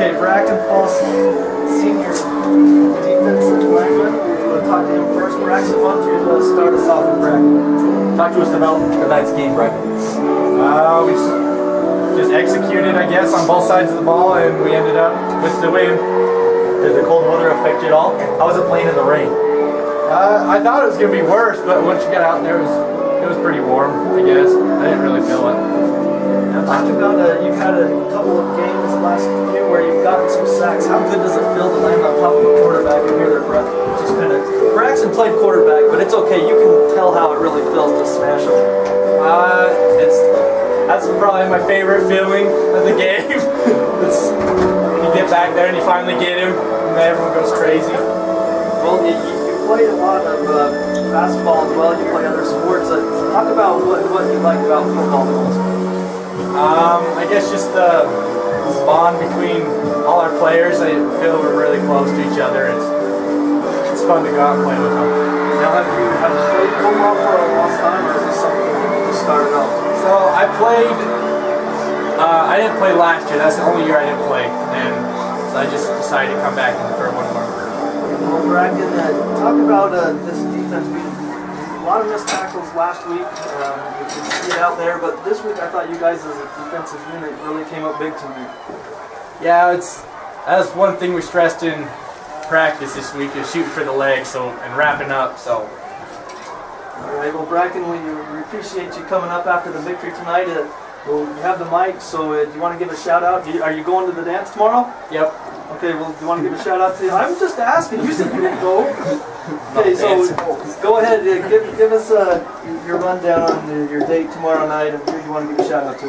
Okay, Bracken Falslev, senior defensive lineman. We'll talk to him first. Bracken, why don't you start us off with Bracken? Talk to us about tonight's game, Bracken. We just executed, I guess, on both sides of the ball, and we ended up with the win. Did the cold weather affect you at all? How was it playing in the rain? I thought it was going to be worse, but once you got out there, it was pretty warm, I guess. I didn't really feel it. Now, talk about you've had a couple of games the last few where you've gotten some sacks. How good does it feel to land on top of a quarterback and hear their breath? Just kind of. Braxton played quarterback, but it's okay. You can tell how it really feels to smash them. That's probably my favorite feeling of the game. You get back there and you finally get him, and then everyone goes crazy. Well, you played a lot of basketball as well. You play other sports. Talk about what you like about football the most. I guess just the bond between all our players. I feel we're really close to each other. It's fun to go out and play with them. Now, have you played football for a long time, or is this something you just started out? So I played. I didn't play last year. That's the only year I didn't play, and so I just decided to come back for one more. Well, Bracken, talk about this defense. A lot of missed tackles last week. You can see it out there, but this week I thought you guys as a defensive unit really came up big tonight. Yeah, that's one thing we stressed in practice this week is shooting for the legs, and wrapping up. So. All right. Well, Bracken, we appreciate you coming up after the victory tonight. Well, you have the mic, so do you want to give a shout out? Are you going to the dance tomorrow? Yep. Okay, well, do you want to give a shout out to you? I'm just asking. You said you didn't go. Okay, so go ahead. Give us your rundown on your date tomorrow night, and who you want to give a shout out to.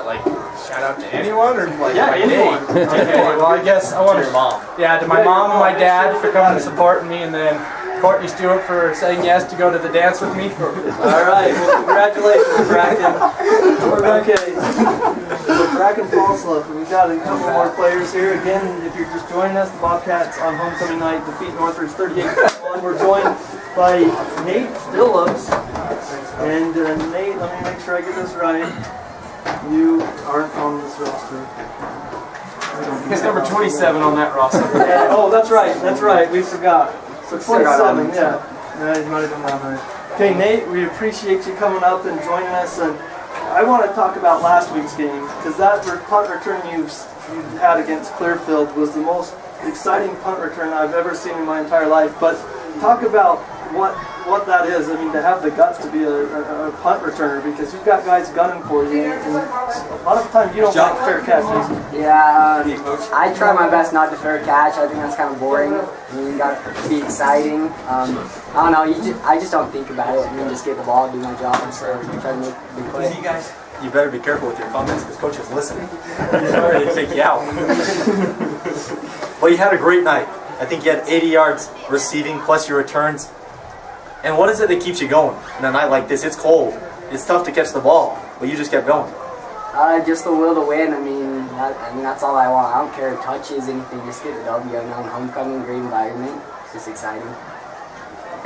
Like shout out to anyone or like yeah, my anyone. date? Okay, well I guess I want to your mom. Yeah, to my mom and my dad for coming and supporting me, and then Courtney Stewart for saying yes to go to the dance with me. All right, well, congratulations, Bracken. Okay, so Bracken Falslev, we've got a couple more players here. Again, if you're just joining us, the Bobcats on homecoming night defeat NorthRidge 38-1. We're joined by Nate Phillips. And Nate, let me make sure I get this right. You aren't on this roster. He's number 27 on that roster. Oh, that's right, we forgot. So 27, yeah. You might have been on there. Okay, Nate, we appreciate you coming up and joining us. And I want to talk about last week's game, because that punt return you had against Clearfield was the most exciting punt return I've ever seen in my entire life. But talk about what that is. I mean, to have the guts to be a punt returner, because you've got guys gunning for you, and a lot of times you don't make fair catches. Yeah, I try my best not to fair catch. I think that's kind of boring. I mean, you got to be exciting. I don't know. I just don't think about it. I mean, just get the ball, do my job, and so try to make a big play. You guys, you better be careful with your comments because coach is listening. He's ready to take you out. Well, you had a great night. I think you had 80 yards receiving plus your returns. And what is it that keeps you going in a night like this? It's cold. It's tough to catch the ball, but you just kept going. Just the will to win. I mean, that's all I want. I don't care touches, anything. Just get the W. And on homecoming, great environment. It's just exciting.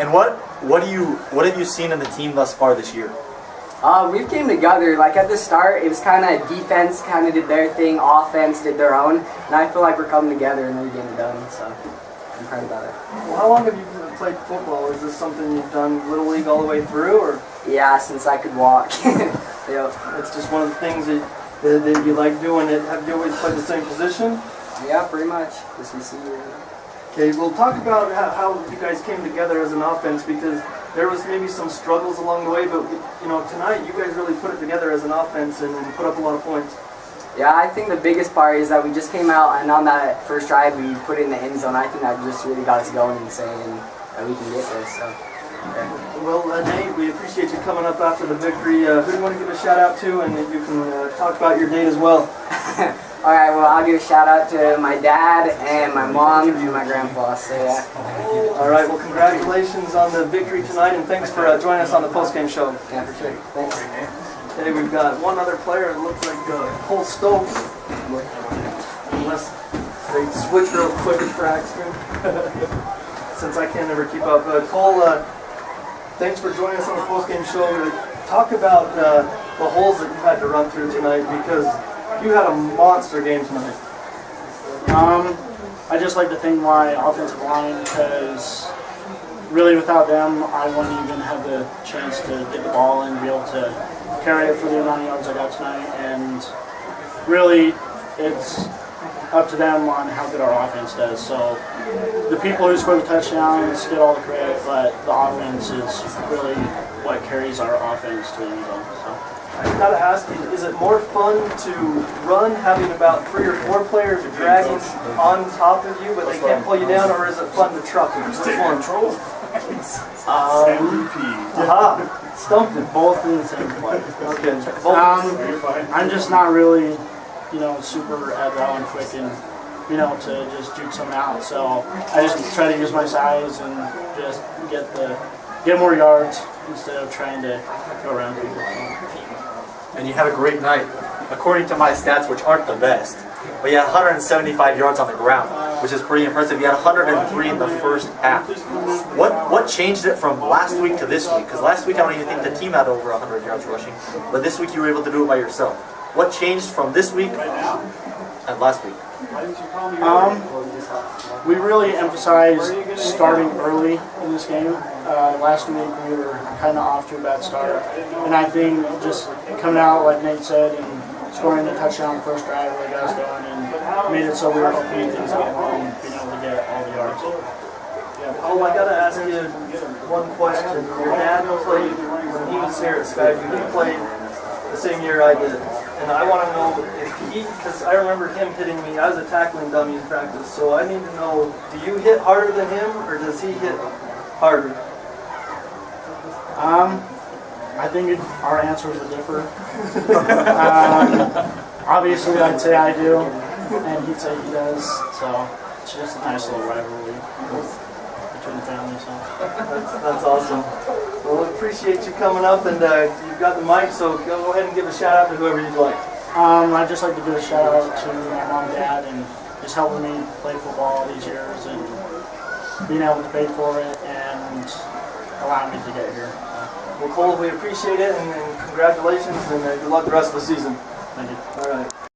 And what have you seen in the team thus far this year? We came together. Like at the start, it was kind of defense kind of did their thing, offense did their own, and I feel like we're coming together and we're getting it done. So I'm proud about it. Well, how long have you played football? Is this something you've done Little League all the way through, or? Yeah, since I could walk. Yep. It's just one of the things that you like doing. Have you always played the same position? Yeah, pretty much. This receiver. Okay, we'll talk about how you guys came together as an offense, because there was maybe some struggles along the way, but tonight you guys really put it together as an offense and put up a lot of points. Yeah, I think the biggest part is that we just came out, and on that first drive we put it in the end zone. I think that just really got us going and saying that we can get this. So. Okay. Well, Nate, we appreciate you coming up after the victory. Who do you want to give a shout out to, and you can talk about your date as well? All right, well, I'll give a shout out to my dad and my mom and my grandpa. So yeah. All right, well, congratulations on the victory tonight, and thanks for joining us on the postgame show. Yeah, for sure. Thanks. Okay, we've got one other player. It looks like Cole Stokes. Unless they switch real quick for accident. Since I can't ever keep up. Cole, thanks for joining us on the postgame show. Talk about the holes that you had to run through tonight, because you had a monster game tonight. I just like to thank my offensive line because really without them, I wouldn't even have the chance to get the ball and be able to carry it for the amount of yards I got tonight. And really, it's up to them on how good our offense does. So the people who score the touchdowns get all the credit, but the offense is really what carries our offense to the end zone. So. I gotta ask you, is it more fun to run having about 3 or 4 players dragging on top of you, but they can't pull you down, or is it fun to truck them? Which one? Aha! Stumped it. Both in the same play. Okay. I'm just not really, super agile and quick and, to just juke some out. So I just try to use my size and just get more yards instead of trying to go around people. And you had a great night. According to my stats, which aren't the best, but you had 175 yards on the ground, which is pretty impressive. You had 103 in the first half. What changed it from last week to this week? Because last week I don't even think the team had over 100 yards rushing, but this week you were able to do it by yourself. What changed from this week and last week? We really emphasized starting early in this game. Last week we were kind of off to a bad start, and I think just coming out like Nate said and scoring the touchdown the first drive really got us going and made it so we were opening things up and being able to get all the yards. Oh, I gotta ask you one question. Your dad played when he was here at Skyview. He played the same year I did, and I want to know if because I remember him hitting me. I was a tackling dummy in practice, so I need to know: do you hit harder than him, or does he hit harder? I think our answers would differ. Obviously, I'd say I do, and he'd say he does. So it's just a nice little rivalry between the families. So. That's awesome. Well, we appreciate you coming up, and you've got the mic, so go ahead and give a shout out to whoever you'd like. I'd just like to give a shout out to my mom and dad and just helping me play football all these years and being able to pay for it and allowing me to get here. Well, Cole, we appreciate it, and congratulations, and good luck the rest of the season. Thank you. All right.